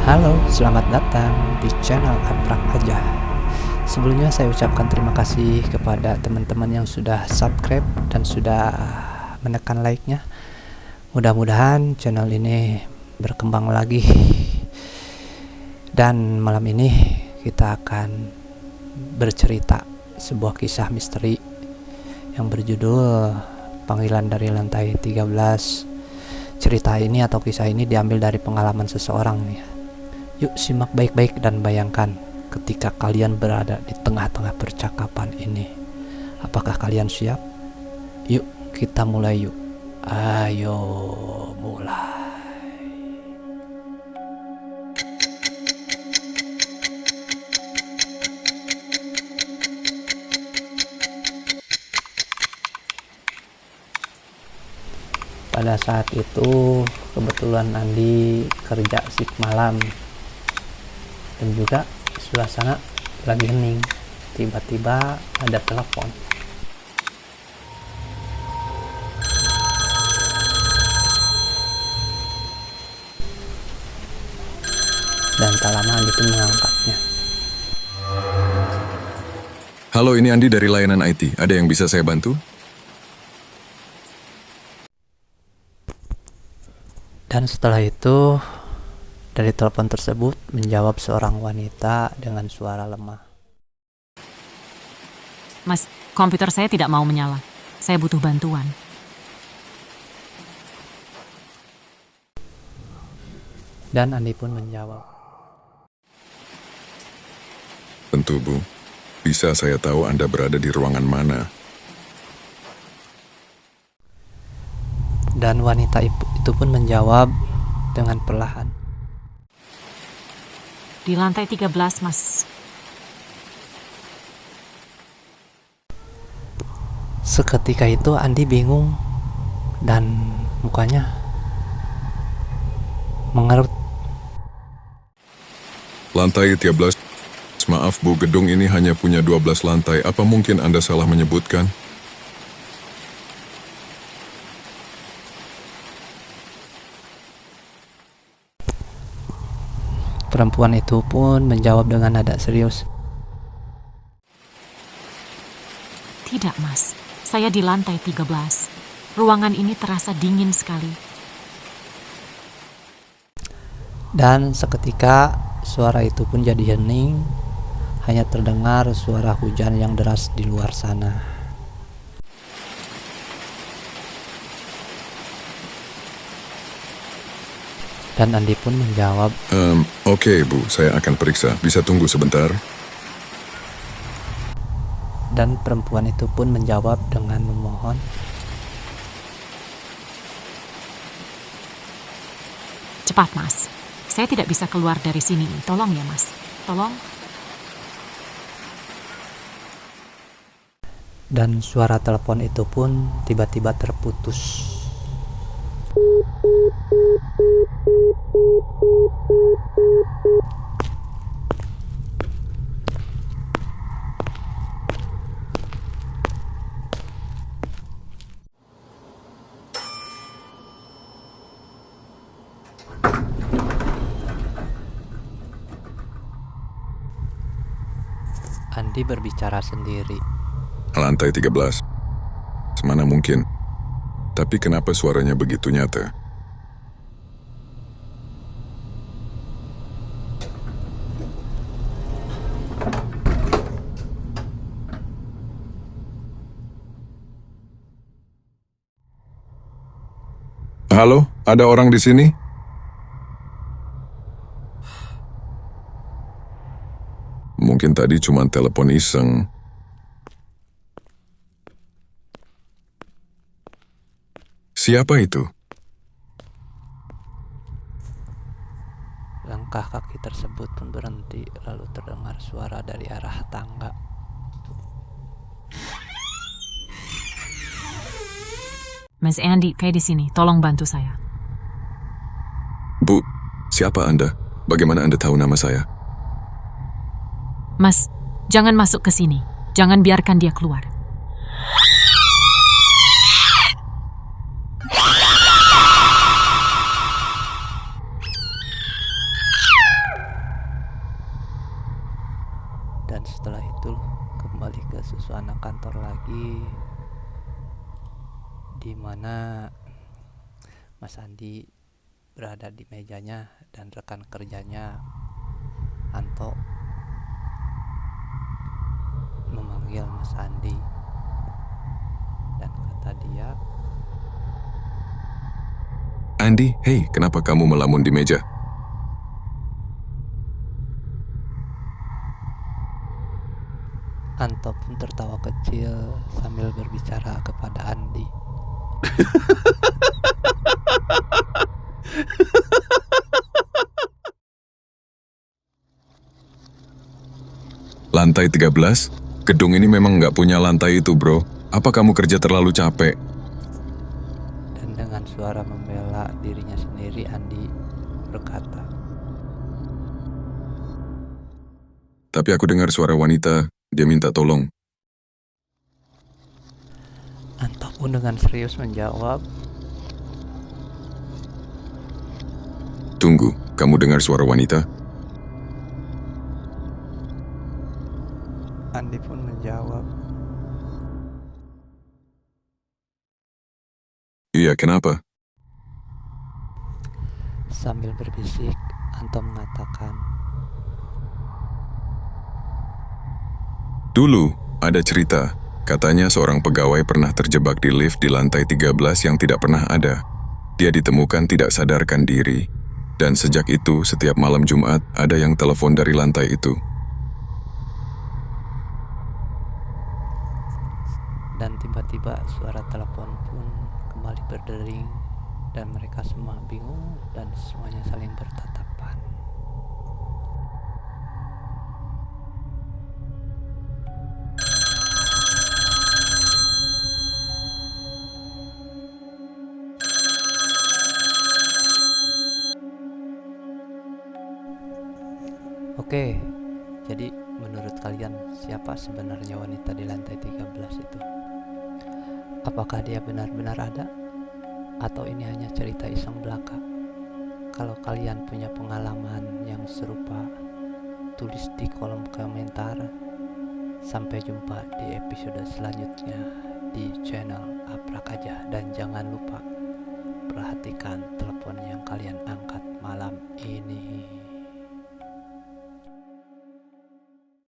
Halo, selamat datang di channel Aprak Aja. Sebelumnya saya ucapkan terima kasih kepada teman-teman yang sudah subscribe dan sudah menekan like-nya. Mudah-mudahan channel ini berkembang lagi. Dan malam ini kita akan bercerita sebuah kisah misteri yang berjudul Panggilan dari Lantai 13. Cerita ini atau kisah ini diambil dari pengalaman seseorang nih. Yuk simak baik-baik dan bayangkan ketika kalian berada di tengah-tengah percakapan ini. Apakah kalian siap? Yuk kita mulai yuk. Ayo mulai. Pada saat itu kebetulan Andi kerja shift malam dan juga suasana lagi hening. Tiba-tiba ada telepon. Dan tak lama Andi pun mengangkatnya. Halo, ini Andi dari layanan IT. Ada yang bisa saya bantu? Dan setelah itu dari telepon tersebut menjawab seorang wanita dengan suara lemah. Mas, komputer saya tidak mau menyala. Saya butuh bantuan. Dan Andi pun menjawab. Tentu, Bu. Bisa saya tahu Anda berada di ruangan mana? Dan wanita itu pun menjawab dengan perlahan. Di lantai 13, Mas. Seketika itu Andi bingung dan mukanya mengerut. Lantai 13. Maaf, Bu, gedung ini hanya punya 12 lantai. Apa mungkin Anda salah menyebutkan? Perempuan itu pun menjawab dengan nada serius. Tidak, Mas. Saya di lantai 13. Ruangan ini terasa dingin sekali. Dan seketika suara itu pun jadi hening. Hanya terdengar suara hujan yang deras di luar sana. Dan Andi pun menjawab. Oke, Bu, saya akan periksa. Bisa tunggu sebentar? Dan perempuan itu pun menjawab dengan memohon. Cepat, Mas. Saya tidak bisa keluar dari sini. Tolong ya, Mas. Tolong. Dan suara telepon itu pun tiba-tiba terputus. Andi berbicara sendiri. Lantai 13. Semana mungkin. Tapi kenapa suaranya begitu nyata? Halo, ada orang di sini? Mungkin tadi cuma telepon iseng. Siapa itu? Langkah kaki tersebut pun berhenti, lalu terdengar suara dari arah tangga. Mas Andi, kayak di sini. Tolong bantu saya. Bu, siapa Anda? Bagaimana Anda tahu nama saya? Mas, jangan masuk ke sini. Jangan biarkan dia keluar. suasana kantor lagi, di mana Mas Andi berada di mejanya dan rekan kerjanya Anto memanggil Mas Andi dan kata dia, Andi, hei, kenapa kamu melamun di meja? Anto pun tertawa kecil sambil berbicara kepada Andi. Lantai 13? Gedung ini memang nggak punya lantai itu, bro. Apa kamu kerja terlalu capek? Dan dengan suara membela dirinya sendiri, Andi berkata, Tapi aku dengar suara wanita, dia minta tolong. Anto pun dengan serius menjawab, Tunggu, kamu dengar suara wanita? Andi pun menjawab, Iya, kenapa? sambil berbisik. Anto mengatakan, Dulu, ada cerita. Katanya seorang pegawai pernah terjebak di lift di lantai 13 yang tidak pernah ada. Dia ditemukan tidak sadarkan diri. Dan sejak itu, setiap malam Jumat, ada yang telepon dari lantai itu. dan tiba-tiba suara telepon pun kembali berdering dan mereka semua bingung dan semuanya saling bertatapan. Oke, jadi menurut kalian siapa sebenarnya wanita di lantai 13 itu? Apakah dia benar-benar ada? Atau ini hanya cerita iseng belaka? Kalau kalian punya pengalaman yang serupa, tulis di kolom komentar. Sampai jumpa di episode selanjutnya di channel Aprak Aja. Dan jangan lupa perhatikan telepon yang kalian angkat malam ini.